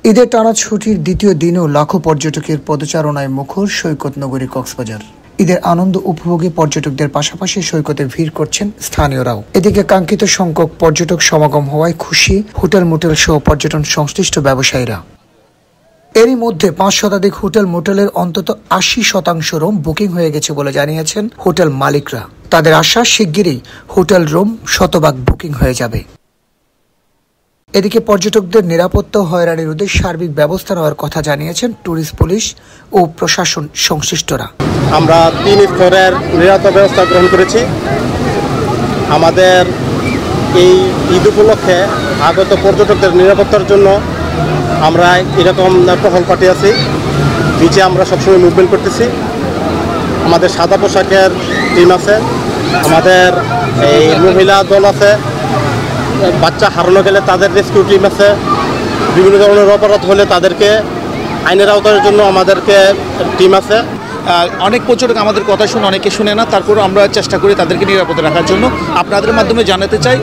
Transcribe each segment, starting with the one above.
ঈদের টানা ছুটির দ্বিতীয় দিনেও লাখো পর্যটকের পদচারণায় মুখর সৈকত নগরী কক্সবাজার। ঈদের আনন্দ উপভোগে পর্যটকদের পাশাপাশি সৈকতে ভিড় করছেন স্থানীয়রাও। এদিকে কাঙ্ক্ষিত সংখ্যক পর্যটক সমাগম হওয়ায় খুশি হোটেল মোটেল সহ পর্যটন সংশ্লিষ্ট ব্যবসায়ীরা। এরই মধ্যে 5 শতাধিক হোটেল মোটেলের অন্তত 80% রুম বুকিং হয়ে গেছে বলে জানিয়েছেন হোটেল মালিকরা। তাদের আশা শিগগিরই হোটেল রুম শতভাগ বুকিং হয়ে যাবে। এদিকে পর্যটকদের নিরাপত্তা ও হয়রানির রোধে সার্বিক ব্যবস্থা নেওয়ার কথা জানিয়েছেন ট্যুরিস্ট পুলিশ ও প্রশাসন সংশ্লিষ্টরা। আমরা 3 স্তরের নিরাপত্তা ব্যবস্থা গ্রহণ করেছি। আমাদের এই ঈদ উপলক্ষে আগত পর্যটকদের নিরাপত্তার জন্য আমরা এরকম টহল পাঠিয়েছি। বিচে আমরা সবসময় মুভমেন্ট করতেছি। আমাদের সাদা পোশাকের টিম আছে, আমাদের এই মহিলা দল আছে, বাচ্চা হারানো গেলে তাদের রেস্কিউ টিম আছে, বিভিন্ন ধরনের অপরাধ হলে তাদেরকে আইনের আওতার জন্য আমাদেরকে টিম আছে। অনেক পর্যটক আমাদের কথা শুনে অনেকে শুনে না, তারপরও আমরা চেষ্টা করি তাদেরকে নিরাপদে রাখার জন্য। আপনাদের মাধ্যমে জানাতে চাই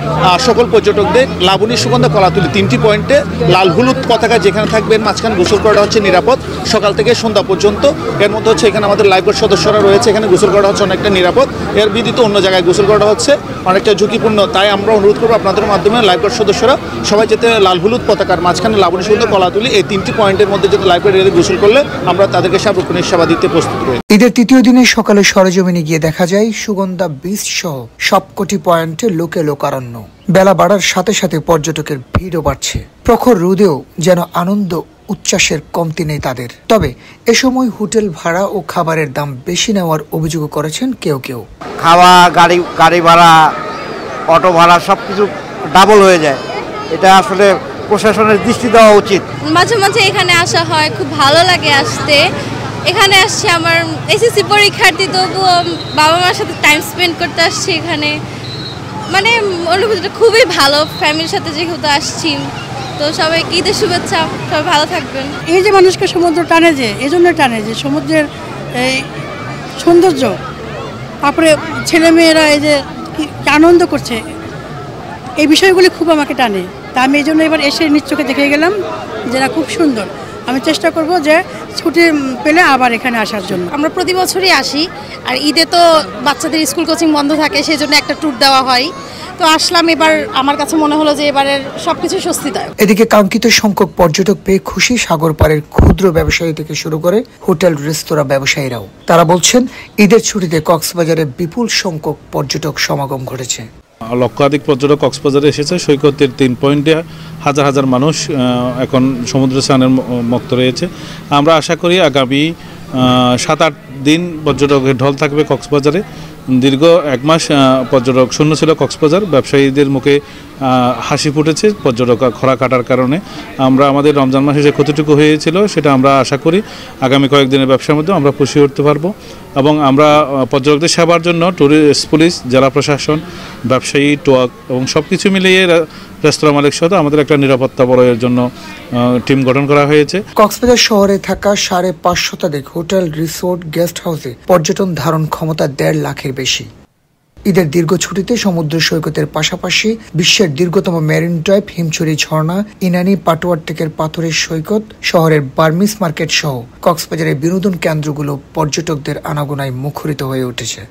সকল পর্যটকদের লাবণী সুগন্ধা কলাতুলি 3টি পয়েন্টে লাল হলুদ পতাকা যেখানে থাকবেন, মাঝখানে গোসল করাটা হচ্ছে নিরাপদ সকাল থেকে সন্ধ্যা পর্যন্ত। এর মধ্যে হচ্ছে এখানে আমাদের লাইফগার্ড সদস্যরা রয়েছে, এখানে গোসল করা হচ্ছে অনেকটা নিরাপদ। এর বিদিত অন্য জায়গায় গোসল করা হচ্ছে অনেকটা ঝুঁকিপূর্ণ। তাই আমরা অনুরোধ করবো আপনাদের মাধ্যমে লাইফগার্ড সদস্যরা সবাই যাতে লাল হলুদ পতাকার মাঝখানে লাবণী সুগন্ধা কলাতুলি এই 3টি পয়েন্টের মধ্যে যাতে লাইফগার্ড গোসল করলে আমরা তাদেরকে সার্বক্ষণিক সেবা দিতে প্রস্তুত রয়েছি। ঈদের তৃতীয় দিনে সকালে সরেজমিনে গিয়ে দেখা যায় সুগন্ধা বিচ সহ সবকটি পয়েন্টে লোকে লোকারণ্য। বেলা বাড়ার সাথে সাথে পর্যটকের ভিড়ও বাড়ছে। প্রখর রোদেও যেন আনন্দ উচ্ছ্বাসের কমতি নেই তাদের। তবে এ সময় হোটেল ভাড়া ও খাবারের দাম বেশি নেওয়ার অভিযোগ করেছেন কেউ কেউ। খাওয়া, গাড়ি ভাড়া, অটো ভাড়া সবকিছু ডাবল হয়ে যায়। এটা আসলে প্রশাসনের দৃষ্টি দেওয়া উচিত। মাঝে মাঝে এখানে আসা হয়, খুব ভালো লাগে আসতে। এখানে আসছি আমার এসএসসি পরীক্ষার্থী, তবুও বাবা মার সাথে টাইম স্পেন্ড করতে আসছি এখানে। মানে অনুভূতিটা খুবই ভালো, ফ্যামিলির সাথে যেহেতু আসছি। তো সবাইকে ঈদের শুভেচ্ছা, সবাই ভালো থাকবেন। এই যে মানুষকে সমুদ্র টানে, যে এই জন্য টানে যে সমুদ্রের এই সৌন্দর্য, তারপরে ছেলেমেয়েরা এই যে আনন্দ করছে, এই বিষয়গুলি খুব আমাকে টানে। তা আমি এই জন্য এবার এসে নিজ চোখে দেখে গেলাম যেটা খুব সুন্দর। আমি চেষ্টা করব যে ছুটি পেলে আবার এখানে আসার জন্য। আমরা প্রতি বছরই আসি, আর ঈদে তো বাচ্চাদের স্কুল কোচিং বন্ধ থাকে, সেই জন্য একটা ট্যুর দেওয়া হয়। তো আসলাম, এবার আমার কাছে মনে হলো যে এবারের সবকিছু স্বস্তিদায়ক। এদিকে কাঙ্ক্ষিত সংখ্যক পর্যটক পেয়ে খুশি সাগর পাড়ের ক্ষুদ্র ব্যবসায়ী থেকে শুরু করে হোটেল রেস্তোরাঁ ব্যবসায়ীরাও। তারা বলছেন ঈদের ছুটিতে কক্সবাজারে বিপুল সংখ্যক পর্যটক সমাগম ঘটেছে। লক্ষাধিক পর্যটক কক্সবাজারে এসেছে। সৈকতের 3 পয়েন্টে হাজার হাজার মানুষ এখন সমুদ্র স্নানের মুক্ত রয়েছে। আমরা আশা করি আগামী 7-8 দিন পর্যটকের ঢল থাকবে কক্সবাজারে। দীর্ঘ 1 মাস পর্যটক শূন্য ছিল কক্সবাজার। ব্যবসায়ীদের মুখে হাসি ফুটেছে পর্যটক খরা কাটার কারণে। আমরা আমাদের রমজান মাসে যে ক্ষতিটুকু হয়েছিল সেটা আমরা আশা করি আগামী কয়েকদিনের ব্যবসার মধ্যে আমরা পুষিয়ে উঠতে পারবো। এবং আমরা পর্যটকদের সেবার জন্য ট্যুরিস্ট পুলিশ, জেলা প্রশাসন, ব্যবসায়ী, টোয়াক এবং সব কিছু মিলিয়ে রেস্তোরাঁ মালিক সহ আমাদের একটা নিরাপত্তা বলয়ের জন্য টিম গঠন করা হয়েছে। কক্সবাজার শহরে থাকা 5.5 শতাধিক হোটেল, রিসোর্ট, গেস্ট হাউসে পর্যটন ধারণ ক্ষমতা 1.5 লাখের বেশি। ঈদের দীর্ঘ ছুটিতে সমুদ্র সৈকতের পাশাপাশি বিশ্বের দীর্ঘতম মেরিন ড্রাইভ, হিমছড়ি ঝর্ণা, ইনানি, পাটোয়ার টেকের পাথরের সৈকত, শহরের বার্মিস মার্কেট সহ কক্সবাজারের বিনোদন কেন্দ্রগুলো পর্যটকদের আনাগোনায় মুখরিত হয়ে উঠেছে।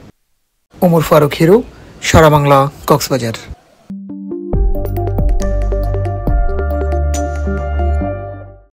ওমর ফারুক হিরো, সারা বাংলা, কক্সবাজার।